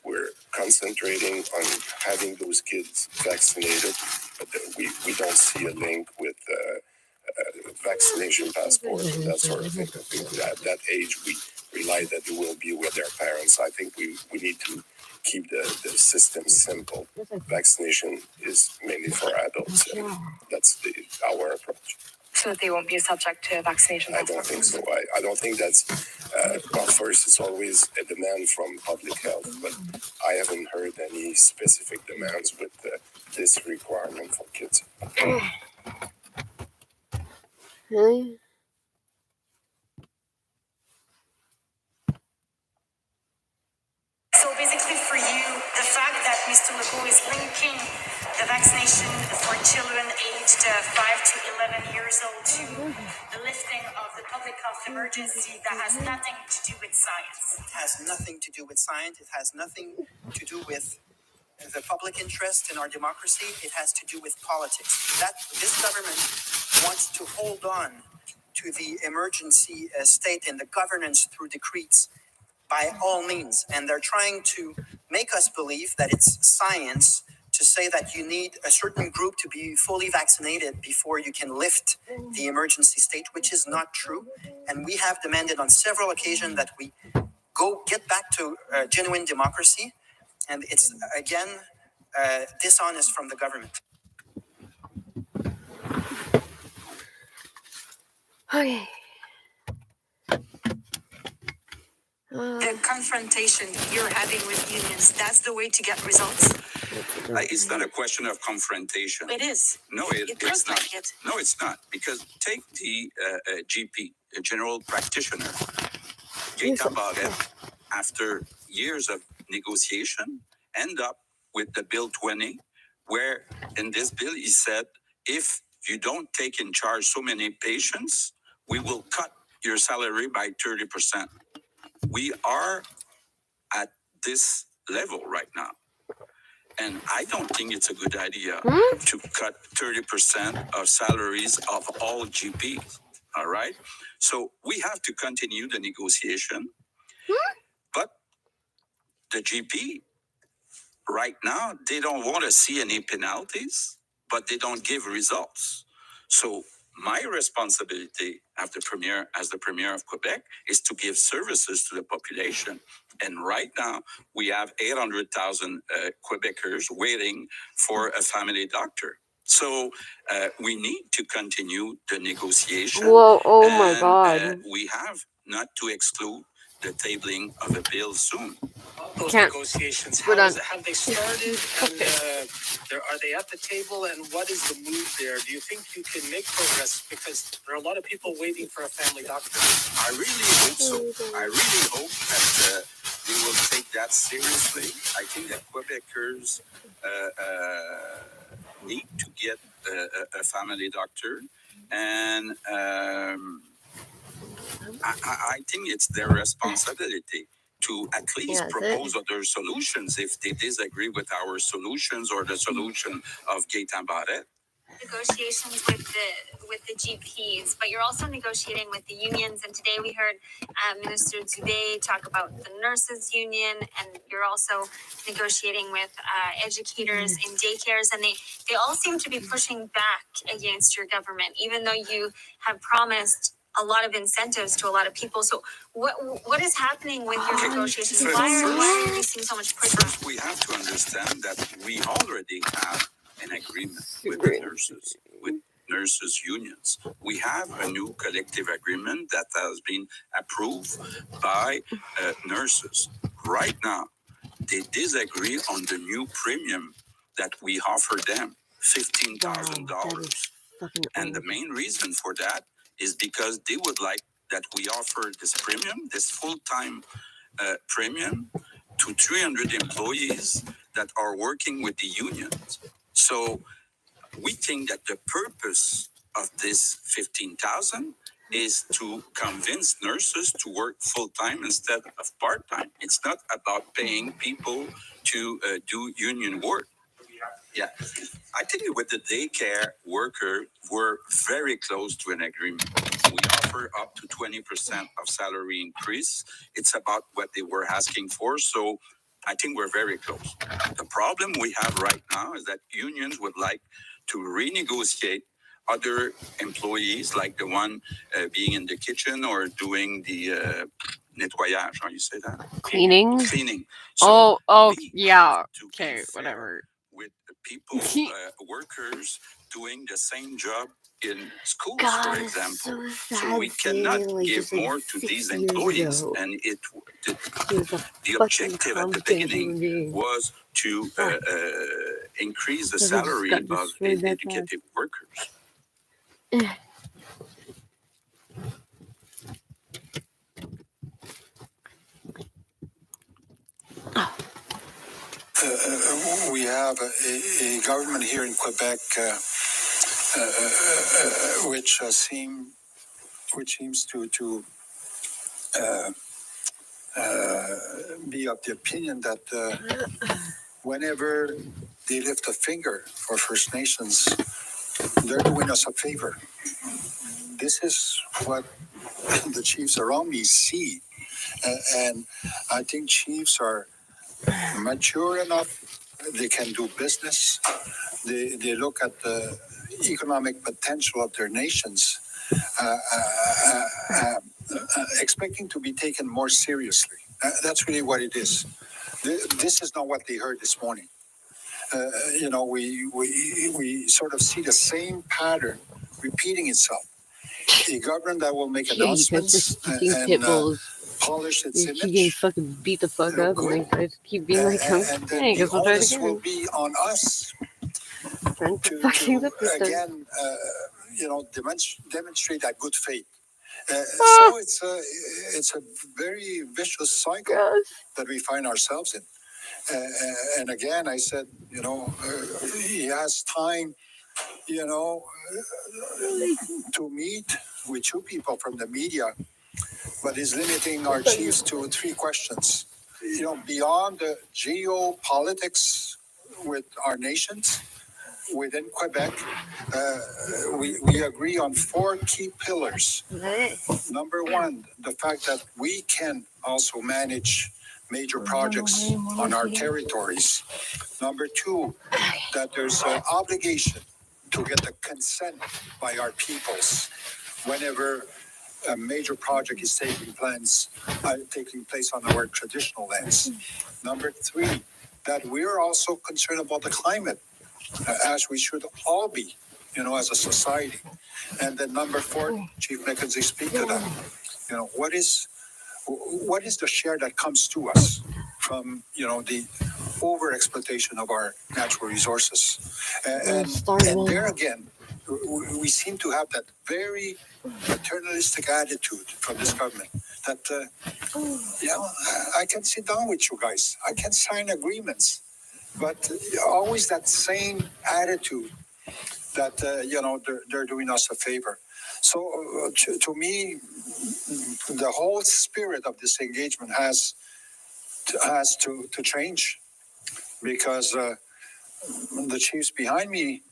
we're concentrating on having those kids vaccinated, but we don't see a link with vaccination passports and that sort of thing. I think that at that age, we rely that they will be with their parents. I think we need to keep the system simple. Vaccination is mainly for adults. And that's our approach. So that they won't be subject to vaccination. I don't think so. I don't think that's, well, first, it's always a demand from public health, but I haven't heard any specific demands with this requirement for kids. Really? So basically for you, the fact that Mr. Legault is linking the vaccination for children aged 5 to 11 years old to the lifting of the public health emergency, that has nothing to do with science. It has nothing to do with science. It has nothing to do with the public interest in our democracy. It has to do with politics. That this government wants to hold on to the emergency state and the governance through decrees by all means. And they're trying to make us believe that it's science to say that you need a certain group to be fully vaccinated before you can lift the emergency state, which is not true. And we have demanded on several occasions that we get back to genuine democracy. And it's, again, dishonest from the government. Okay. The confrontation you're having with unions, that's the way to get results. It's not a question of confrontation. It is. No, it's not. Like it. No, it's not. Because take the GP, a general practitioner, Gaëtan Barrette, after years of negotiation, end up with the Bill 20, where in this bill he said, if you don't take in charge so many patients, we will cut your salary by 30%. We are at this level right now. And I don't think it's a good idea to cut 30% of salaries of all GPs. All right? So we have to continue the negotiation. But the GP, right now, they don't want to see any penalties, but they don't give results. So my responsibility as the Premier of Quebec is to give services to the population. And right now, we have 800,000 Quebecers waiting for a family doctor. So we need to continue the negotiation. Whoa, oh my God. We have not to exclude the tabling of a bill soon. Those negotiations, have they started? And are they at the table? And what is the move there? Do you think you can make progress? Because there are a lot of people waiting for a family doctor. I really hope so. I really hope that they will take that seriously. I think that Quebecers need to get a family doctor. And I think it's their responsibility to at least propose other solutions if they disagree with our solutions or the solution of Gaëtan Barrette. Negotiations with the GPs, but you're also negotiating with the unions. And today we heard Minister Dubé talk about the nurses union, and you're also negotiating with educators in daycares, and they all seem to be pushing back against your government, even though you have promised a lot of incentives to a lot of people. So what is happening with your negotiations? Why are you seeing so much pushback? First, we have to understand that we already have an agreement with the nurses, with nurses unions. We have a new collective agreement that has been approved by nurses. Right now, they disagree on the new premium that we offer them, $15,000. And the main reason for that is because they would like that we offer this premium, this full-time premium, to 300 employees that are working with the unions. So we think that the purpose of this 15,000 is to convince nurses to work full-time instead of part-time. It's not about paying people to do union work. Yeah, I think with the daycare worker, we're very close to an agreement. We offer up to 20% of salary increase. It's about what they were asking for, so I think we're very close. The problem we have right now is that unions would like to renegotiate other employees, like the one being in the kitchen or doing the nettoyage, how you say that? Cleaning? Cleaning. So Yeah. to be Okay, fair whatever. with people, workers doing the same job in schools, God, for it's example. so So sad we seeing cannot it, like, give just, like, more to 6 these years employees, ago. and He was a the fucking objective at the competent beginning human being. was to increase the So they just salary got of destroyed that fast. educated workers. We have a government here in Quebec which seems to be of the opinion that whenever they lift a finger for First Nations, they're doing us a favor. This is what the chiefs around me see. And I think chiefs are mature enough. They can do business. They look at the economic potential of their nations, expecting to be taken more seriously. That's really what it is. This is not what they heard this morning. We sort of see the same pattern repeating itself. A government that will make announcements and polish its image. Keep getting fucking beat the fuck up, and they guys keep being like, And then hey, I the guess we'll try it onus will again. be on us Trying to to fuck things up this time. again, demonstrate that good faith. So it's a very vicious cycle that we find ourselves in. And again, I said, he has time, to meet with two people from the media, but he's limiting our chiefs to 3 questions. Beyond the geopolitics with our nations, within Quebec, we agree on 4 key pillars. Number 1, the fact that we can also manage major projects on our territories. Number 2, that there's an obligation to get the consent by our peoples whenever a major project is taking place on our traditional lands. Number 3, that we're also concerned about the climate, as we should all be, as a society. And then number 4, Chief McKenzie, speak to that. What is the share that comes to us from, the over-exploitation of our natural resources? And there again, we seem to have that very paternalistic attitude from this government that, I can sit down with you guys. I can sign agreements, but always that same attitude that, they're doing us a favor. So to me, the whole spirit of this engagement has to change, because the chiefs behind me,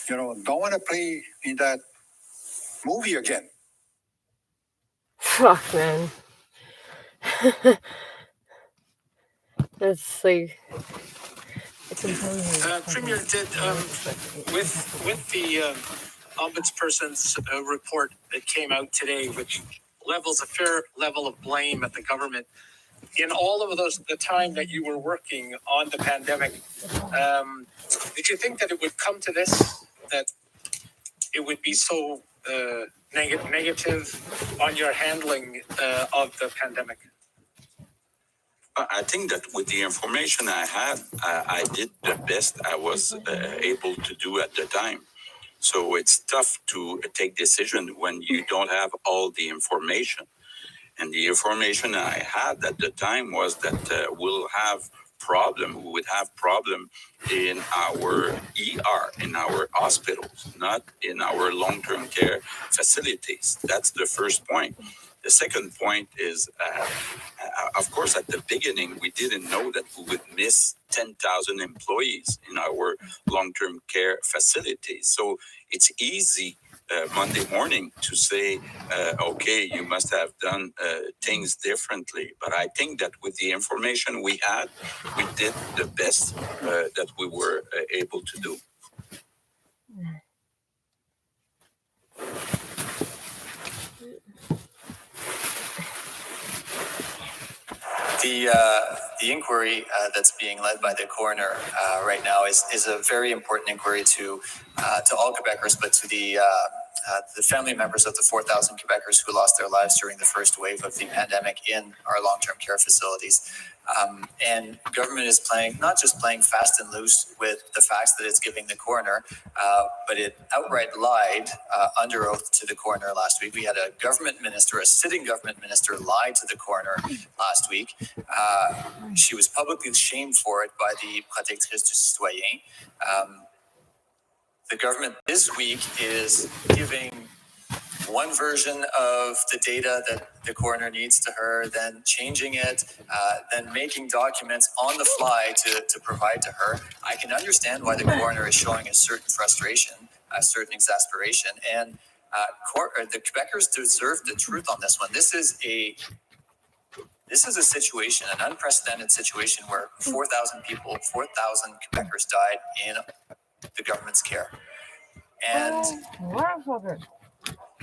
don't want to play in that movie again. Fuck, man. That's like, Premier, did with the ombudsperson's report that came out today, which levels a fair level of blame at the government, in all of the time that you were working on the pandemic, did you think that it would come to this, that it would be so negative on your handling of the pandemic? I think that with the information I had, I did the best I was able to do at the time. So it's tough to take decision when you don't have all the information. And the information I had at the time was that we would have problem in our ER, in our hospitals, not in our long-term care facilities. That's the first point. The second point is, of course, at the beginning, we didn't know that we would miss 10,000 employees in our long-term care facilities. So it's easy Monday morning to say, okay, you must have done things differently. But I think that with the information we had, we did the best that we were able to do. The inquiry that's being led by the coroner right now is a very important inquiry to all Quebecers, but to the family members of the 4,000 Quebecers who lost their lives during the first wave of the pandemic in our long-term care facilities. And government is not just playing fast and loose with the facts that it's giving the coroner, but it outright lied under oath to the coroner last week. We had a sitting government minister lie to the coroner last week. She was publicly shamed for it by the Protectrice du Citoyen. The government this week is giving one version of the data that the coroner needs to her, then changing it, then making documents on the fly to provide to her. I can understand why the coroner is showing a certain frustration, a certain exasperation, and the Quebecers deserve the truth on this one. This is a situation, an unprecedented situation where 4,000 people, 4,000 Quebecers died in the government's care. And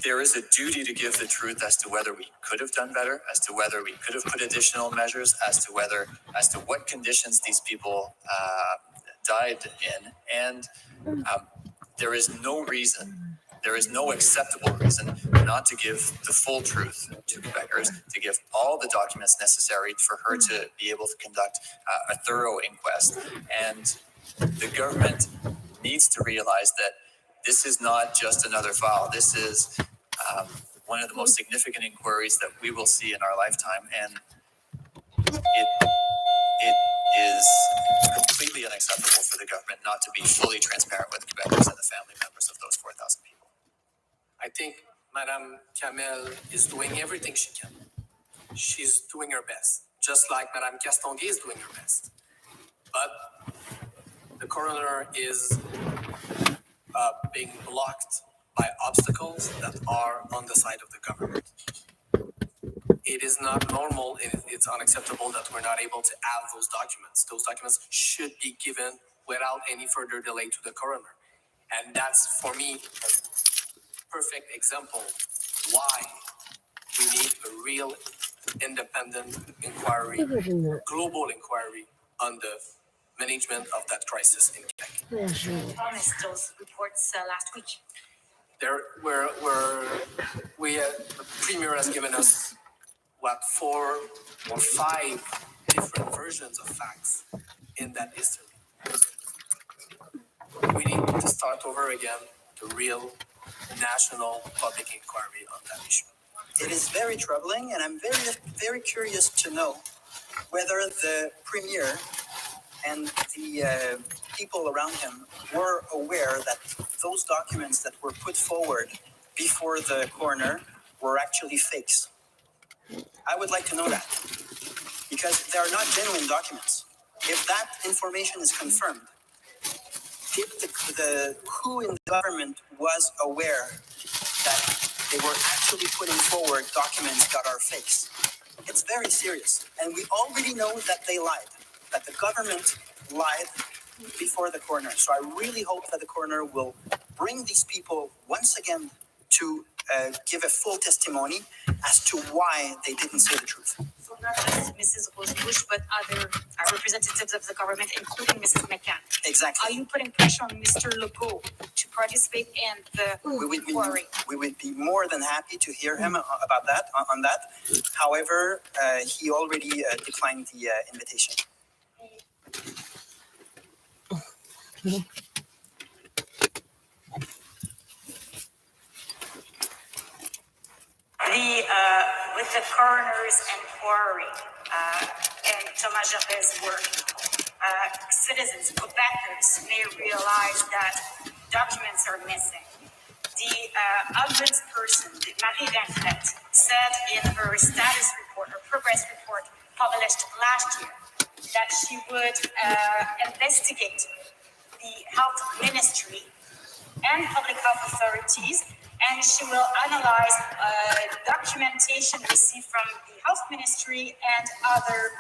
there is a duty to give the truth as to whether we could have done better, as to whether we could have put additional measures, as to what conditions these people died in. And there is no acceptable reason not to give the full truth to Quebecers, to give all the documents necessary for her to be able to conduct a thorough inquest. And the government needs to realize that this is not just another file. This is one of the most significant inquiries that we will see in our lifetime, and it is completely unacceptable for the government not to be fully transparent with Quebecers and the family members of those 4,000 people. I think Madame Kamel is doing everything she can. She's doing her best, just like Madame Castonguay is doing her best. But the coroner is being blocked by obstacles that are on the side of the government. It is not normal, it's unacceptable that we're not able to have those documents. Those documents should be given without any further delay to the coroner. And that's, for me, a perfect example why we need a real independent inquiry, global inquiry on the management of that crisis in Quebec. You promised those reports last week. The premier has given us 4 or 5 different versions of facts in that history. We need to start over again the real national public inquiry on that issue. It is very troubling, and I'm very, very curious to know whether the premier and the people around him were aware that those documents that were put forward before the coroner were actually fakes. I would like to know that, because they are not genuine documents. If that information is confirmed, if the who in the government was aware that they were actually putting forward documents that are fakes, it's very serious. And we already know that they lied, that the government lied before the coroner. So I really hope that the coroner will bring these people once again to give a full testimony as to why they didn't say the truth. So not just Mrs. Rosebush, but other representatives of the government, including Mrs. McCann. Exactly. Are you putting pressure on Mr. Legault to participate in the inquiry? We would be more than happy to hear him about that, on that. However, he already declined the invitation. With the coroner's inquiry and Thomas Gervais' work, citizens, Quebecers may realize that documents are missing. The ombudsperson, Marie Vinfret, said in her status report, her progress report published last year, that she would investigate the health ministry and public health authorities, and she will analyze documentation received from the health ministry and other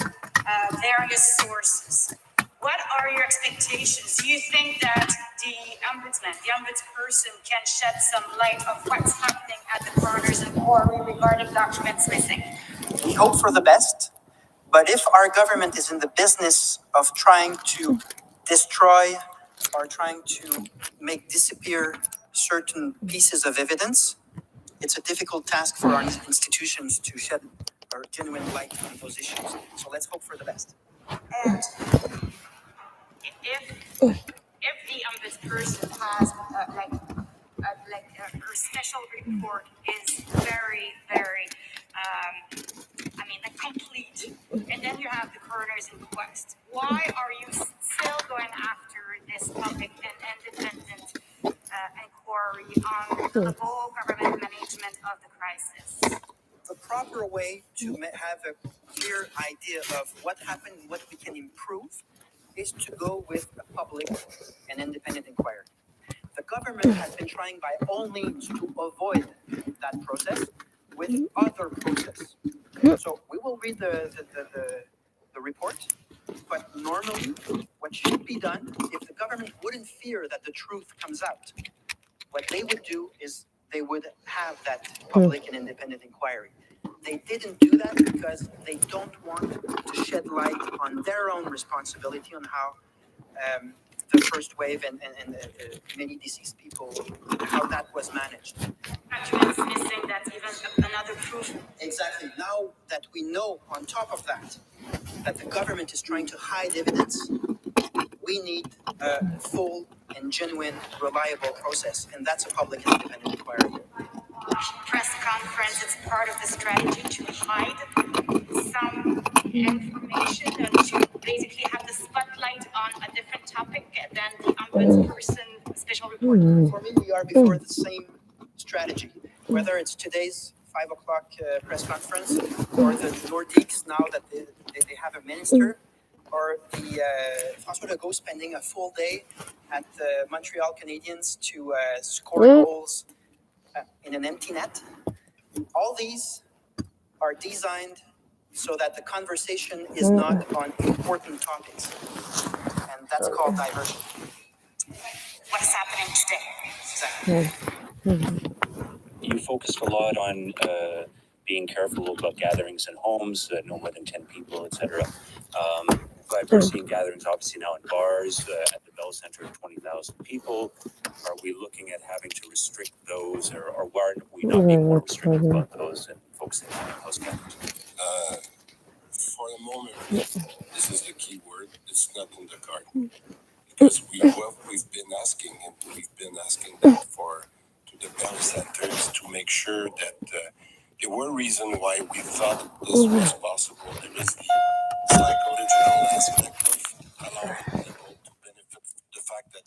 various sources. What are your expectations? Do you think that the ombudsperson can shed some light of what's happening at the coroner's inquiry regarding documents missing? We hope for the best, But if our government is in the business of trying to destroy or trying to make disappear certain pieces of evidence, it's a difficult task for our institutions to shed a genuine light on those issues. So let's hope for the best. And if the ombudsperson has her special report is very, very, complete, and then you have the coroner's inquest, why are you still going after this public and independent inquiry on the whole government management of the crisis? The proper way to have a clear idea of what happened and what we can improve is to go with a public and independent inquiry. The government has been trying by all means to avoid that process with other process. So we will read the report, but normally what should be done, if the government wouldn't fear that the truth comes out, what they would do is they would have that public and independent inquiry. They didn't do that because they don't want to shed light on their own responsibility on how the first wave and many deceased people, how that was managed. Documents missing, that's even another proof. Exactly. Now that we know on top of that, that the government is trying to hide evidence, we need a full and genuine, reliable process, and that's a public and independent inquiry. Press conference, it's part of the strategy to hide some information and to basically have the spotlight on a different topic than the ombudsperson special report. For me, we are before the same strategy, whether it's today's 5 o'clock press conference or the Nordiques now that they have a minister, or the François Legault spending a full day at the Montreal Canadiens to score goals in an empty net. All these are designed so that the conversation is not on important topics, and that's called diversion. What is happening today? Exactly. You focused a lot on being careful about gatherings in homes, no more than 10 people, etc. But we're seeing gatherings obviously now in bars, at the Bell Center, 20,000 people. Are we looking at having to restrict those, or why are we not being more restrictive about those and focusing on those gatherings? For the moment, this is the key word. It's not in the card. Because we've been asking, and we've been asking that to the Bell Centers to make sure that there were reasons why we thought this was possible. There is